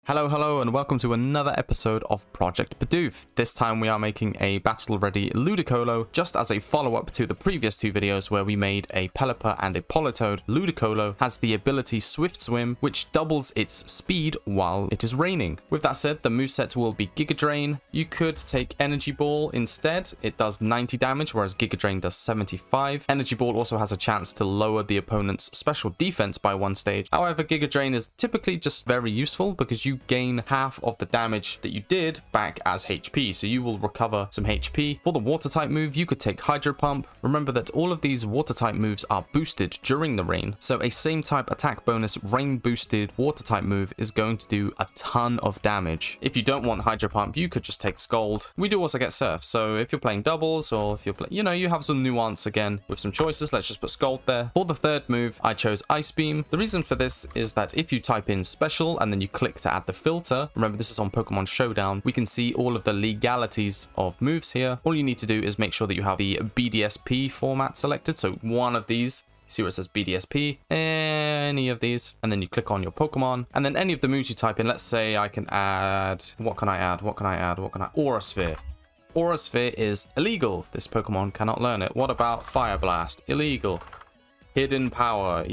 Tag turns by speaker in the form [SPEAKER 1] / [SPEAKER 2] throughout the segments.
[SPEAKER 1] Hello, and welcome to another episode of Project Bidoof. This time we are making a Battle Ready Ludicolo, just as a follow-up to the previous two videos where we made a Pelipper and a Politoad. Ludicolo has the ability Swift Swim, which doubles its speed while it is raining. With that said, the moveset will be Giga Drain. You could take Energy Ball instead. It does 90 damage, whereas Giga Drain does 75. Energy Ball also has a chance to lower the opponent's special defense by one stage. However, Giga Drain is typically just very useful because you gain half of the damage that you did back as HP, so you will recover some HP. For the water type move, you could take Hydro Pump. Remember that all of these water type moves are boosted during the rain, so a same type attack bonus rain boosted water type move is going to do a ton of damage. If you don't want Hydro Pump, you could just take Scald. We do also get Surf, so if you're playing doubles or if you're you have some nuance again with some choices. Let's just put Scald there. For the third move, I chose Ice Beam. The reason for this is that if you type in special and then you click to add the filter, remember this is on Pokemon Showdown, we can see all of the legalities of moves here. All you need to do is make sure that you have the BDSP format selected, so one of these. See where it says BDSP, any of these, and then you click on your Pokemon, and then any of the moves you type in. Let's say I can add, what can I add? Aura Sphere. Aura Sphere is illegal. This Pokemon cannot learn it. What about Fire Blast? Illegal. Hidden Power.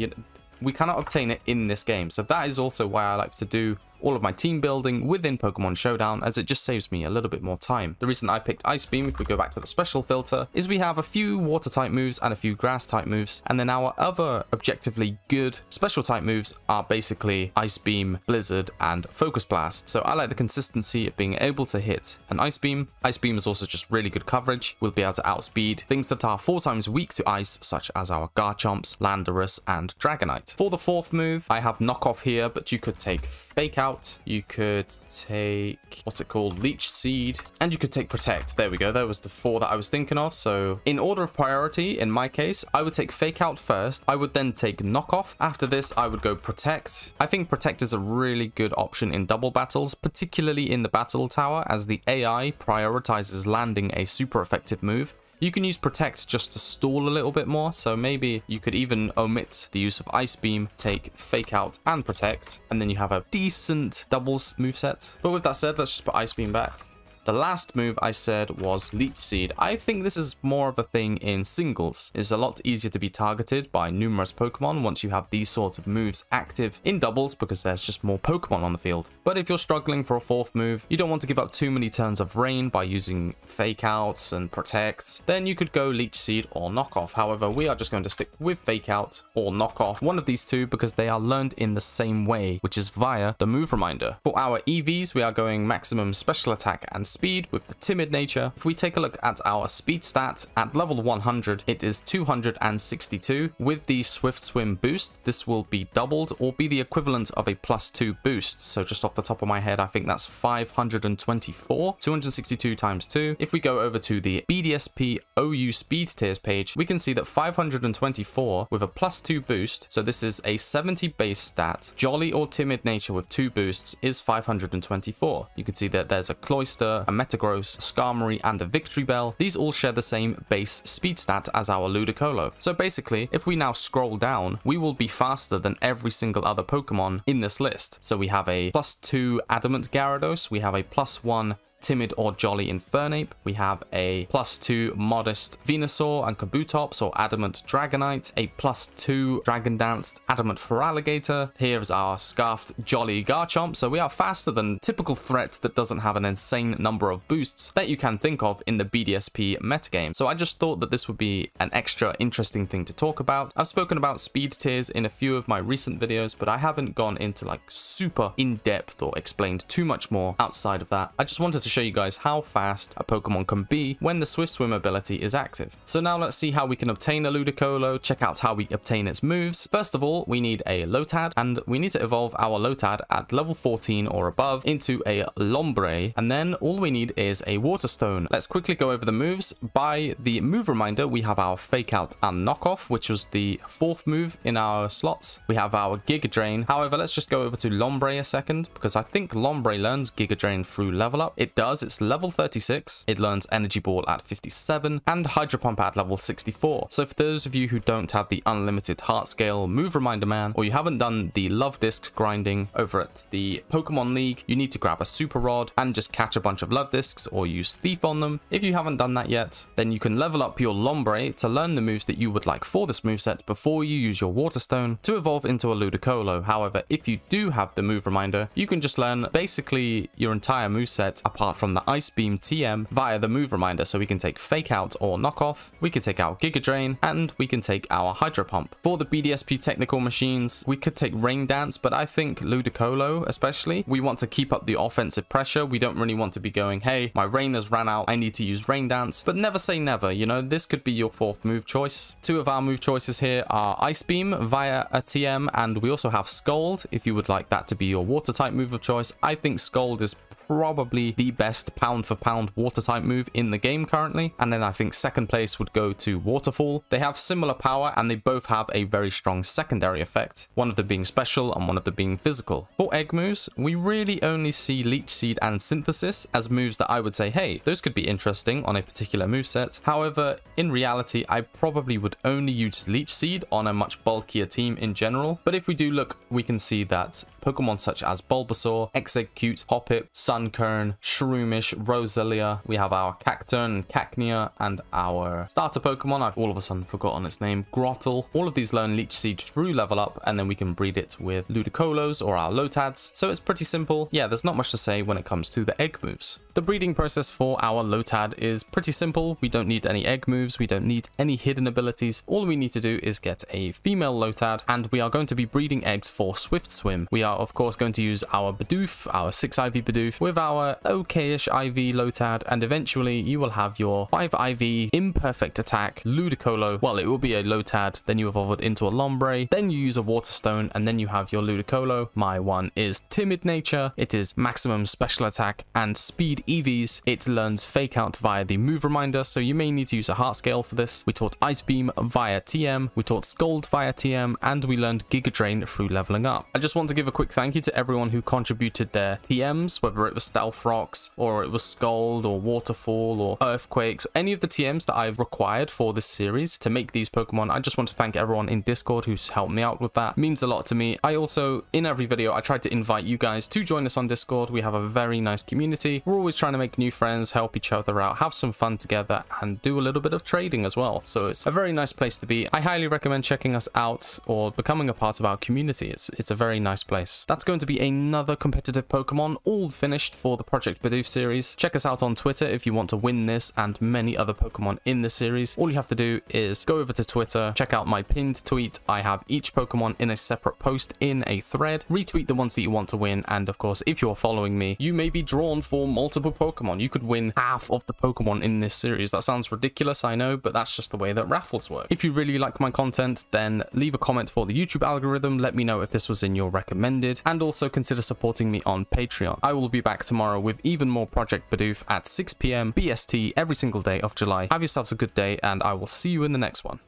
[SPEAKER 1] We cannot obtain it in this game, so that is also why I like to do all of my team building within Pokemon Showdown, as it just saves me a little bit more time. The reason I picked Ice Beam, if we go back to the special filter, is we have a few water type moves and a few grass type moves, and then our other objectively good special type moves are basically Ice Beam, Blizzard, and Focus Blast. So I like the consistency of being able to hit an Ice Beam. Ice Beam is also just really good coverage. We'll be able to outspeed things that are 4 times weak to ice, such as our Garchomps, Landorus, and Dragonite. For the fourth move, I have Knockoff here, but you could take Fake Out. You could take, what's it called, Leech Seed, and you could take Protect. There we go. That was the 4 that I was thinking of. So in order of priority, in my case, I would take Fake Out first. I would then take Knockoff. After this, I would go Protect. I think Protect is a really good option in double battles, particularly in the Battle Tower, as the AI prioritizes landing a super effective move. You can use Protect just to stall a little bit more, so maybe you could even omit the use of Ice Beam, take Fake Out and Protect, and then you have a decent doubles moveset. But with that said, let's just put Ice Beam back. The last move I said was Leech Seed. I think this is more of a thing in singles. It's a lot easier to be targeted by numerous Pokemon once you have these sorts of moves active in doubles, because there's just more Pokemon on the field. But if you're struggling for a fourth move, you don't want to give up too many turns of rain by using Fake Outs and Protects, then you could go Leech Seed or Knockoff. However, we are just going to stick with Fake Out or Knockoff, one of these two, because they are learned in the same way, which is via the move reminder. For our EVs, we are going maximum special attack and speed with the timid nature. If we take a look at our speed stat at level 100, it is 262. With the Swift Swim boost, this will be doubled or be the equivalent of a +2 boost. So just off the top of my head, I think that's 524. 262 times 2. If we go over to the BDSP OU speed tiers page, we can see that 524 with a +2 boost, so this is a 70 base stat. Jolly or timid nature with 2 boosts is 524. You can see that there's a Cloyster, a Metagross, Skarmory, and a Victory Bell. These all share the same base speed stat as our Ludicolo. So basically, if we now scroll down, we will be faster than every single other Pokemon in this list. So we have a +2 Adamant Gyarados, we have a +1 Timid or Jolly Infernape, we have a +2 Modest Venusaur and Kabutops or Adamant Dragonite, a +2 Dragon Danced Adamant Feraligatr. Here is our Scarfed Jolly Garchomp, so we are faster than typical threat that doesn't have an insane number of boosts that you can think of in the BDSP metagame. So I just thought that this would be an extra interesting thing to talk about. I've spoken about speed tiers in a few of my recent videos, but I haven't gone into like super in-depth or explained too much more outside of that. I just wanted to show you guys how fast a Pokemon can be when the Swift Swim ability is active. So now let's see how we can obtain a Ludicolo, check out how we obtain its moves. First of all, we need a Lotad, and we need to evolve our Lotad at level 14 or above into a Lombre, and then all we need is a Water Stone. Let's quickly go over the moves. By the move reminder, we have our Fake Out and Knockoff, which was the 4th move in our slots. We have our Giga Drain. However, let's just go over to Lombre a second, because I think Lombre learns Giga Drain through level up. It does. does, it's level 36, it learns Energy Ball at 57, and Hydro Pump at level 64. So for those of you who don't have the unlimited heart scale move reminder man, or you haven't done the love disc grinding over at the Pokemon League, you need to grab a Super Rod and just catch a bunch of love discs or use Thief on them. If you haven't done that yet, then you can level up your Lombre to learn the moves that you would like for this moveset before you use your Water Stone to evolve into a Ludicolo. However, if you do have the move reminder, you can just learn basically your entire moveset apart from the Ice Beam TM via the move reminder. So we can take Fake Out or Knock Off, we can take our Giga Drain, and we can take our Hydro Pump. For the BDSP technical machines, we could take Rain Dance, but I think Ludicolo especially, we want to keep up the offensive pressure. We don't really want to be going, hey, my rain has ran out, I need to use Rain Dance, but never say never, you know, this could be your fourth move choice. Two of our move choices here are Ice Beam via a TM, and we also have Scold if you would like that to be your water type move of choice. I think Scold is probably the best pound for pound water type move in the game currently, and then I think second place would go to Waterfall. They have similar power and they both have a very strong secondary effect, one of them being special and one of them being physical. For egg moves, we really only see Leech Seed and Synthesis as moves that I would say, hey, those could be interesting on a particular moveset. However, in reality, I probably would only use Leech Seed on a much bulkier team in general, but if we do look, we can see that Pokemon such as Bulbasaur, Exeggcute, Hoppip, Sunkern, Shroomish, Roselia, we have our Cacturne, Cacnea, and our starter Pokemon, I've all of a sudden forgotten its name, Grottle. All of these learn Leech Seed through level up, and then we can breed it with Ludicolos or our Lotads. So it's pretty simple. Yeah, there's not much to say when it comes to the egg moves. The breeding process for our Lotad is pretty simple. We don't need any egg moves, we don't need any hidden abilities. All we need to do is get a female Lotad, and we are going to be breeding eggs for Swift Swim. We are of course going to use our Bidoof, our 6 IV Bidoof, with our okay-ish IV Lotad, and eventually you will have your 5 IV imperfect attack Ludicolo. Well, it will be a Lotad, then you evolve it into a Lombre, then you use a Water Stone, and then you have your Ludicolo. My one is Timid Nature, it is maximum special attack and speed EVs. It learns Fake Out via the move reminder, so you may need to use a heart scale for this. We taught Ice Beam via TM, we taught Scold via TM, and we learned Giga Drain through leveling up. I just want to give a quick thank you to everyone who contributed their TMs, whether it was Stealth Rocks, or it was Scold, or Waterfall, or Earthquakes, any of the TMs that I've required for this series to make these Pokemon. I just want to thank everyone in Discord who's helped me out with that. It means a lot to me. I also, in every video, I try to invite you guys to join us on Discord. We have a very nice community. We're always trying to make new friends, help each other out, have some fun together, and do a little bit of trading as well. So it's a very nice place to be. I highly recommend checking us out or becoming a part of our community. It's a very nice place. That's going to be another competitive Pokemon, all finished for the Project Bidoof series. Check us out on Twitter if you want to win this and many other Pokemon in the series. All you have to do is go over to Twitter, check out my pinned tweet. I have each Pokemon in a separate post in a thread. Retweet the ones that you want to win, and of course, if you're following me, you may be drawn for multiple Pokemon. You could win half of the Pokemon in this series. That sounds ridiculous, I know, but that's just the way that raffles work. If you really like my content, then leave a comment for the YouTube algorithm. Let me know if this was in your recommended, and also consider supporting me on Patreon. I will be back tomorrow with even more Project Bidoof at 6 PM BST every single day of July. Have yourselves a good day, and I will see you in the next one.